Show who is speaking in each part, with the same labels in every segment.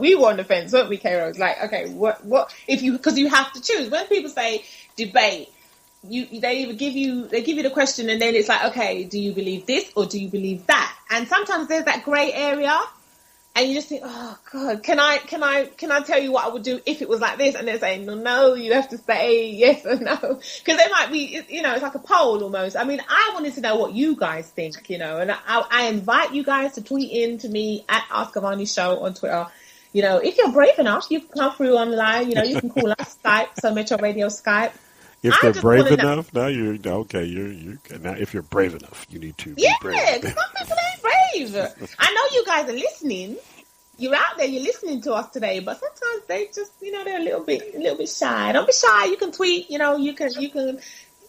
Speaker 1: we were on the fence, weren't we, K-Rose? Like, okay, what if you, because you have to choose. When people say debate, they either give you the question, and then it's like, okay, do you believe this or do you believe that? And sometimes there's that grey area, and you just think, oh God, can I tell you what I would do if it was like this? And they're saying, no, you have to say yes or no, because there might be, it's like a poll almost. I mean, I wanted to know what you guys think, and I invite you guys to tweet in to me at ask-avani-show on Twitter. If you're brave enough, you can come through online. You can call us Skype, SoMetro Radio Skype.
Speaker 2: If they're brave enough, now you're okay. You're now. If you're brave enough, you need to be brave. Yeah,
Speaker 1: because some people ain't brave. I know you guys are listening. You're out there. You're listening to us today, but sometimes they just, they're a little bit shy. Don't be shy. You can tweet. You can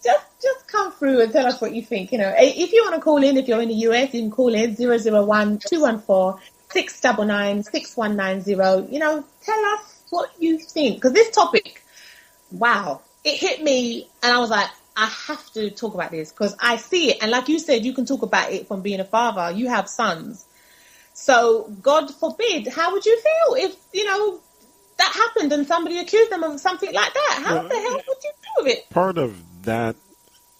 Speaker 1: just come through and tell us what you think. If you want to call in, if you're in the US, you can call in 001-214-699-6190. Tell us what you think, because this topic, wow. It hit me, and I was like, I have to talk about this because I see it. And like you said, you can talk about it from being a father. You have sons. So God forbid, how would you feel if, that happened and somebody accused them of something like that? How the hell would you do with it?
Speaker 2: Part of that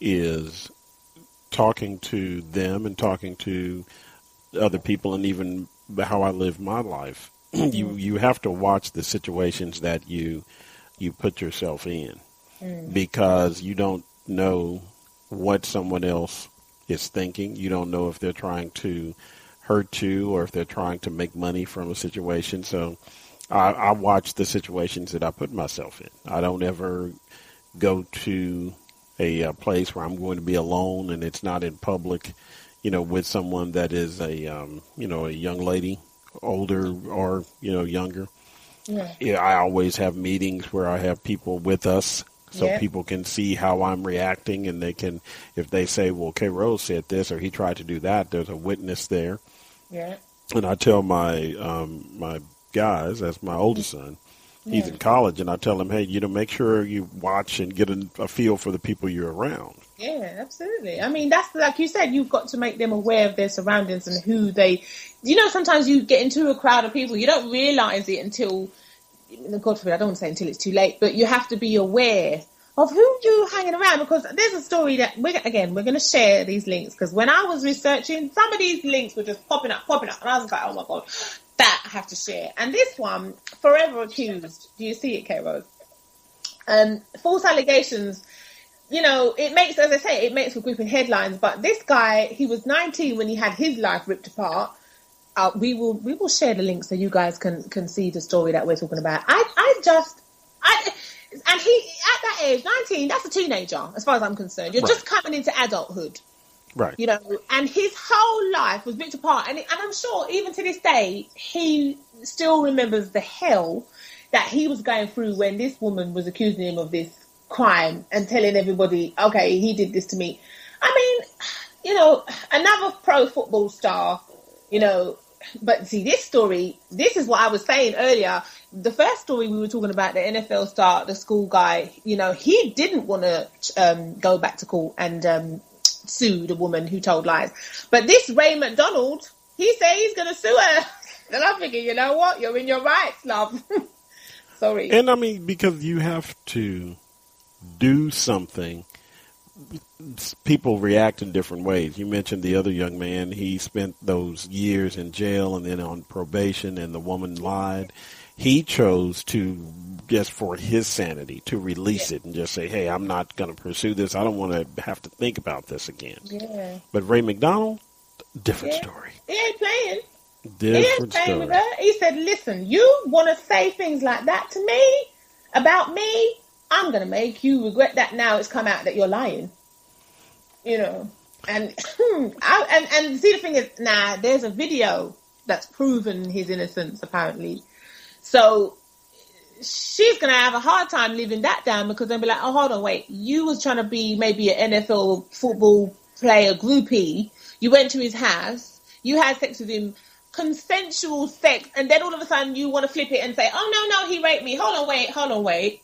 Speaker 2: is talking to them and talking to other people, and even how I live my life. You have to watch the situations that you put yourself in. Because you don't know what someone else is thinking. You don't know if they're trying to hurt you or if they're trying to make money from a situation. So I watch the situations that I put myself in. I don't ever go to a place where I'm going to be alone and it's not in public, with someone that is a young lady, older or, younger. Yeah, I always have meetings where I have people with us. So people can see how I'm reacting, and they can, if they say, well, K. Rose said this or he tried to do that, there's a witness there. Yeah. And I tell my my guys, that's my oldest son, he's in college, and I tell him, hey, make sure you watch and get a feel for the people you're around.
Speaker 1: Yeah, absolutely. I mean, that's like you said, you've got to make them aware of their surroundings and who they, sometimes you get into a crowd of people, you don't realize it until, God forbid, I don't want to say until it's too late, but you have to be aware of who you're hanging around, because there's a story that we're going to share these links, because when I was researching, some of these links were just popping up, and I was like, oh my God, that I have to share. And this one, Forever Accused, do you see it, K-Rose? False allegations, it makes, as I say, it makes for gripping headlines, but this guy, he was 19 when he had his life ripped apart. We will share the link so you guys can see the story that we're talking about. And he, at that age, 19, that's a teenager, as far as I'm concerned. You're just coming into adulthood.
Speaker 2: Right.
Speaker 1: And his whole life was ripped apart. And I'm sure even to this day, he still remembers the hell that he was going through when this woman was accusing him of this crime and telling everybody, okay, he did this to me. I mean, another pro football star, but see, this story, this is what I was saying earlier. The first story we were talking about, the NFL star, the school guy, he didn't want to go back to court and sue the woman who told lies. But this Ray McDonald, he said he's going to sue her. And I'm thinking, you know what? You're in your rights, love. Sorry.
Speaker 2: And I mean, because you have to do something. People react in different ways. You mentioned the other young man. He spent those years in jail and then on probation, and the woman lied. He chose to, just for his sanity, to release it and just say, hey, I'm not going to pursue this. I don't want to have to think about this again. Yeah. But Ray McDonald, different story.
Speaker 1: He ain't playing.
Speaker 2: Different
Speaker 1: he ain't playing
Speaker 2: story.
Speaker 1: with her. He said, listen, you want to say things like that to me, about me? I'm going to make you regret that now it's come out that you're lying. And and see, the thing is, there's a video that's proven his innocence, apparently. So she's going to have a hard time living that down, because they'll be like, oh, hold on, wait, you was trying to be maybe an NFL football player groupie. You went to his house, you had sex with him, consensual sex, and then all of a sudden you want to flip it and say, oh, no, he raped me. Hold on, wait.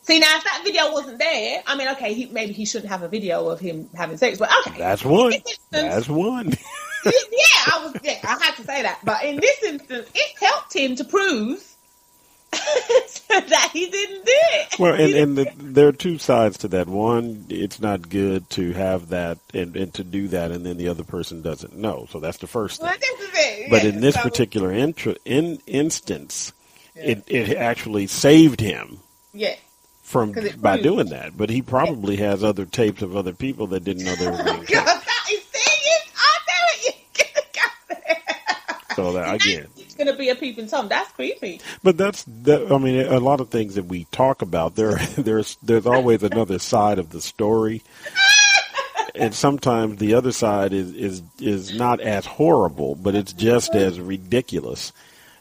Speaker 1: See, now, if that video wasn't there, I mean, okay, maybe he shouldn't have a video of him having sex, but okay.
Speaker 2: That's one. That's one.
Speaker 1: I had to say that. But in this instance, it helped him to prove so that he didn't do it.
Speaker 2: Well, there are two sides to that. One, it's not good to have that and to do that, and then the other person doesn't know. So that's the first thing.
Speaker 1: Well, this is it.
Speaker 2: But
Speaker 1: Yeah,
Speaker 2: in this
Speaker 1: so,
Speaker 2: particular instance, it actually saved him
Speaker 1: yeah,
Speaker 2: from
Speaker 1: 'cause it
Speaker 2: by
Speaker 1: proved.
Speaker 2: doing that. But he probably has other tapes of other people that didn't know they were
Speaker 1: Oh,
Speaker 2: being
Speaker 1: God,
Speaker 2: taped.
Speaker 1: that is serious. I know it. You're gonna go there.
Speaker 2: So that, again,
Speaker 1: It's gonna be a peeping Tom. That's creepy.
Speaker 2: but I mean, a lot of things that we talk about, there's always another side of the story, and sometimes the other side is not as horrible, but it's just as ridiculous.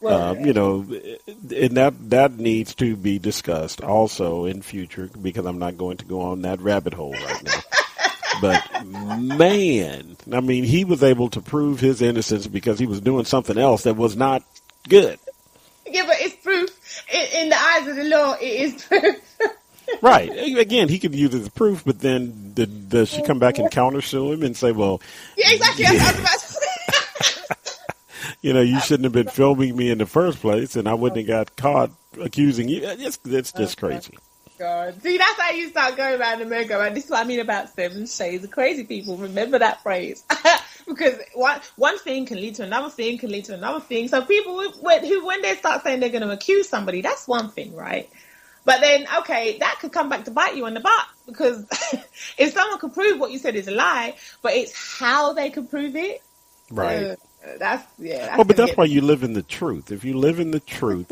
Speaker 1: Well,
Speaker 2: And that needs to be discussed also in future, because I'm not going to go on that rabbit hole right now. But man, I mean, he was able to prove his innocence because he was doing something else that was not good.
Speaker 1: yeah, but it's proof. In the eyes of the law, it is proof.
Speaker 2: Right. Again, he could use it as proof, but then does she come back and countersue him and say, well,
Speaker 1: Yeah, exactly. That's what I was about to say.
Speaker 2: you shouldn't have been filming me in the first place, and I wouldn't have got caught accusing you. It's just crazy.
Speaker 1: God. See, that's how you start going around America, right? This is what I mean about 7 shades of crazy people. Remember that phrase. Because one thing can lead to another thing, can lead to another thing. So people who when they start saying they're going to accuse somebody, that's one thing, right? But then, okay, that could come back to bite you in the butt, because if someone could prove what you said is a lie, but it's how they could prove it.
Speaker 2: Right.
Speaker 1: That's
Speaker 2: But that's why you live in the truth. If you live in the truth,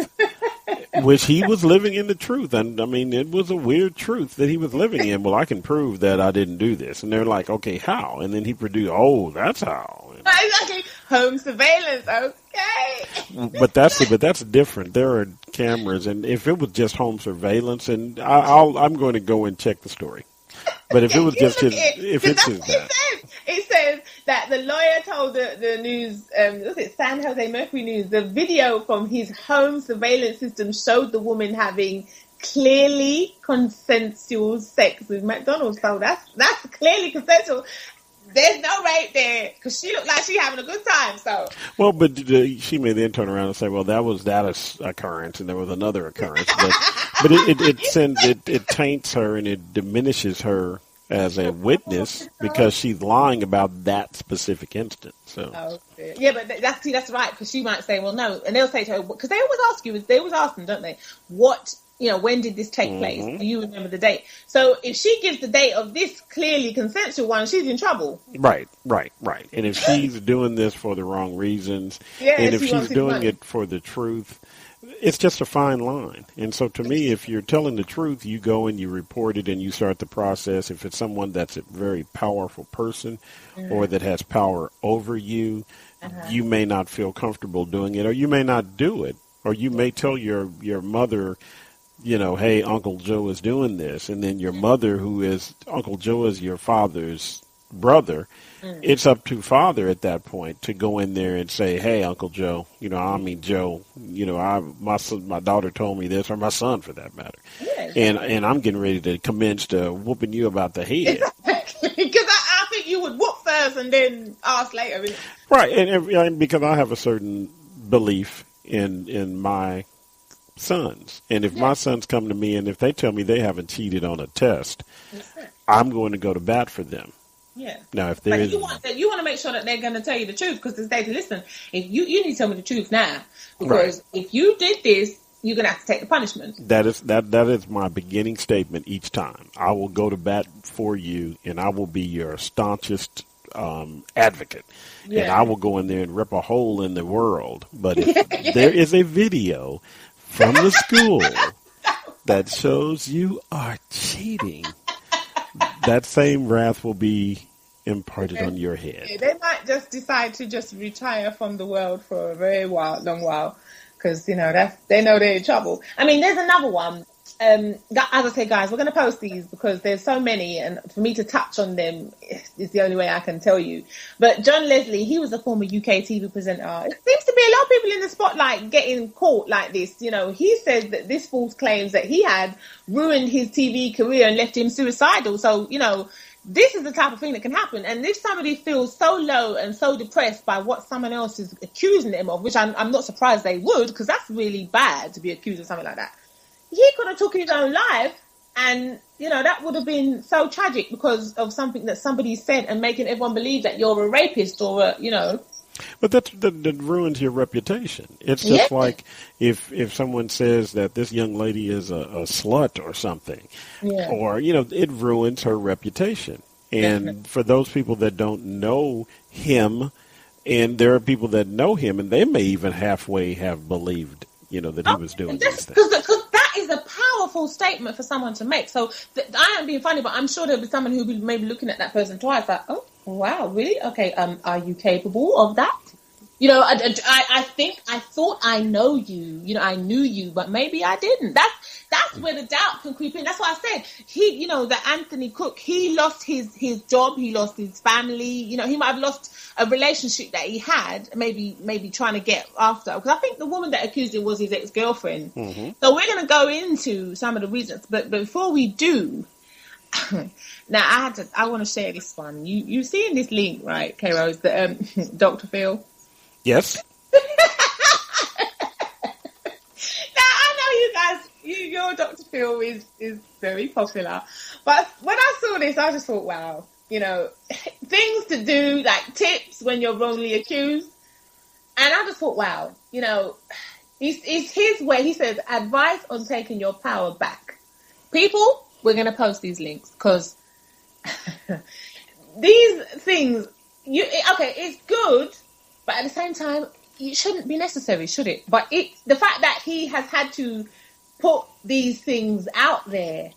Speaker 2: which he was living in the truth, and I mean, it was a weird truth that he was living in. Well, I can prove that I didn't do this, and they're like, okay, how? And then he produced, that's how.
Speaker 1: Exactly. Home surveillance, okay.
Speaker 2: But that's different. There are cameras, and if it was just home surveillance, and I'm going to go and check the story. But if it was just his, if it's his that.
Speaker 1: It says that the lawyer told the news, was it San Jose Mercury News, the video from his home surveillance system showed the woman having clearly consensual sex with McDonald's. So that's clearly consensual. There's no rape there, because she looked like she having a good time. So
Speaker 2: well, but she may then turn around and say, "Well, that was that occurrence, and there was another occurrence." But it taints her and it diminishes her as a witness because she's lying about that specific instance. So
Speaker 1: yeah, but that's right, because she might say, "Well, no," and they'll say to her, because they always ask them, don't they? What? When did this take place? Do you remember the date? So if she gives the date of this clearly consensual one, she's in trouble.
Speaker 2: Right. And if she's doing this for the wrong reasons, and if she's doing it for the truth, it's just a fine line. And so to me, if you're telling the truth, you go and you report it and you start the process. If it's someone that's a very powerful person or that has power over you, you may not feel comfortable doing it, or you may not do it, or you may tell your mother, hey, Uncle Joe is doing this. And then your mother, Uncle Joe is your father's brother. It's up to father at that point to go in there and say, hey, Uncle Joe, Joe, my daughter told me this, or my son for that matter. Yes. And I'm getting ready to commence to whooping you about the head.
Speaker 1: Exactly. Because I think you would whoop first and then ask later.
Speaker 2: Right. And because I have a certain belief in my sons. And if my sons come to me and if they tell me they haven't cheated on a test, I'm going to go to bat for them.
Speaker 1: Yeah.
Speaker 2: Now, if there is,
Speaker 1: you want to make sure that they're going to tell you the truth, because they say, listen, if you need to tell me the truth now, because if you did this, you're going to have to take the punishment.
Speaker 2: That is my beginning statement each time. I will go to bat for you, and I will be your staunchest advocate. Yeah. And I will go in there and rip a hole in the world. But if there is a video from the school that shows you are cheating, that same wrath will be imparted on your head.
Speaker 1: They might just decide to just retire from the world for a very long while, because they know they're in trouble. I mean, there's another one. As I say, guys, we're going to post these because there's so many, and for me to touch on them is the only way I can tell you. But John Leslie, he was a former UK TV presenter. It seems to be a lot of people in the spotlight getting caught like this. He says that this false claims that he had ruined his TV career and left him suicidal. So, this is the type of thing that can happen. And if somebody feels so low and so depressed by what someone else is accusing them of, which I'm not surprised they would, because that's really bad to be accused of something like that. He could have took his own life, and, you know, that would have been so tragic because of something that somebody said and making everyone believe that you're a rapist or a, you know.
Speaker 2: But that ruins your reputation. It's just like if someone says that this young lady is a slut or something, or, you know, it ruins her reputation. And for those people that don't know him, and there are people that know him, and they may even halfway have believed, you know, that he was doing these things.
Speaker 1: Because that is a powerful statement for someone to make. So I am being funny, but I'm sure there'll be someone who will be maybe looking at that person twice, like, oh, wow, really? Okay, are you capable of that? You know, I think I thought I know you. You know, I knew you, but maybe I didn't. That's where the doubt can creep in. That's why I said you know, that Anthony Cook, he lost his job, he lost his family. You know, he might have lost a relationship that he had, maybe trying to get after. Because I think the woman that accused him was his ex-girlfriend. Mm-hmm. So we're going to go into some of the reasons, but before we do. Now I want to share this one. You see in this link, right, K-Rose, that Dr. Phil.
Speaker 2: Yes.
Speaker 1: Now I know you guys, your Dr. Phil is very popular, but when I saw this, I just thought, wow, you know, things to do, like tips when you're wrongly accused, and I just thought, wow, you know, it's his way. He says, advice on taking your power back. People, we're going to post these links because these things, it's good. But at the same time, it shouldn't be necessary, should it? But the fact that he has had to put these things out there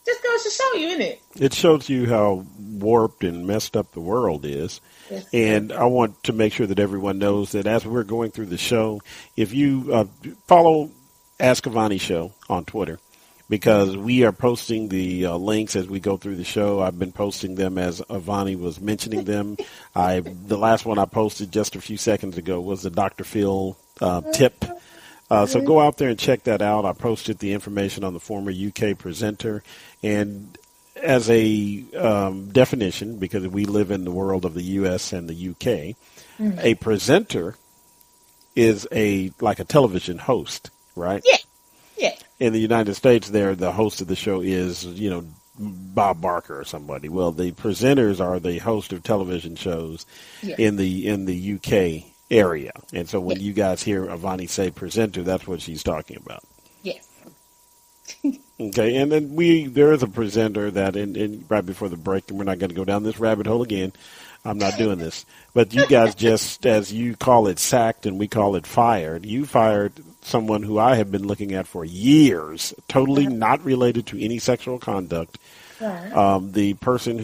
Speaker 1: just goes to show you, innit?
Speaker 2: It shows you how warped and messed up the world is. Yes. And I want to make sure that everyone knows that as we're going through the show, if you follow Ask-Avani-Show on Twitter, because we are posting the links as we go through the show. I've been posting them as Avani was mentioning them. The last one I posted just a few seconds ago was the Dr. Phil tip. So go out there and check that out. I posted the information on the former UK presenter. And as a definition, because we live in the world of the US and the UK, a presenter is like a television host, right?
Speaker 1: Yeah. Yeah.
Speaker 2: In the United States, the host of the show is, you know, Bob Barker or somebody. Well, the presenters are the host of television shows in the UK area. And so when you guys hear Avani say presenter, that's what she's talking about.
Speaker 1: Yes.
Speaker 2: Okay, and then there is a presenter that in right before the break, and we're not going to go down this rabbit hole again. I'm not doing this. But you guys just, as you call it, sacked and we call it fired. You fired someone who I have been looking at for years, totally not related to any sexual conduct. The person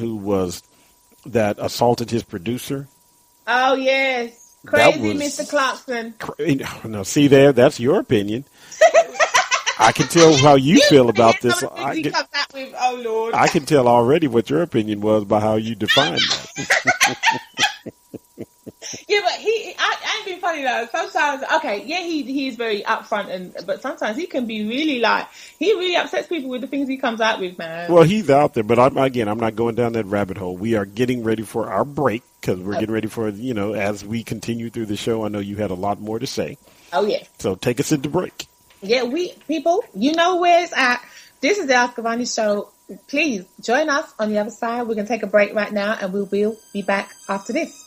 Speaker 2: that assaulted his producer.
Speaker 1: Oh, yes. Crazy Mr. Clarkson.
Speaker 2: No, see there, that's your opinion. I can tell how you feel about this.
Speaker 1: Oh, Lord.
Speaker 2: I can tell already what your opinion was by how you define that.
Speaker 1: Yeah, but I ain't being funny though. Sometimes, he is very upfront, but sometimes he can be really he really upsets people with the things he comes out with, man.
Speaker 2: Well, he's out there, but I'm not going down that rabbit hole. We are getting ready for our break because we're getting ready for, you know, as we continue through the show. I know you had a lot more to say.
Speaker 1: Oh, yeah.
Speaker 2: So take us into break.
Speaker 1: Yeah, people, you know where it's at. This is the Ask-Avani Show. Please join us on the other side. We're going to take a break right now, and we will be back after this.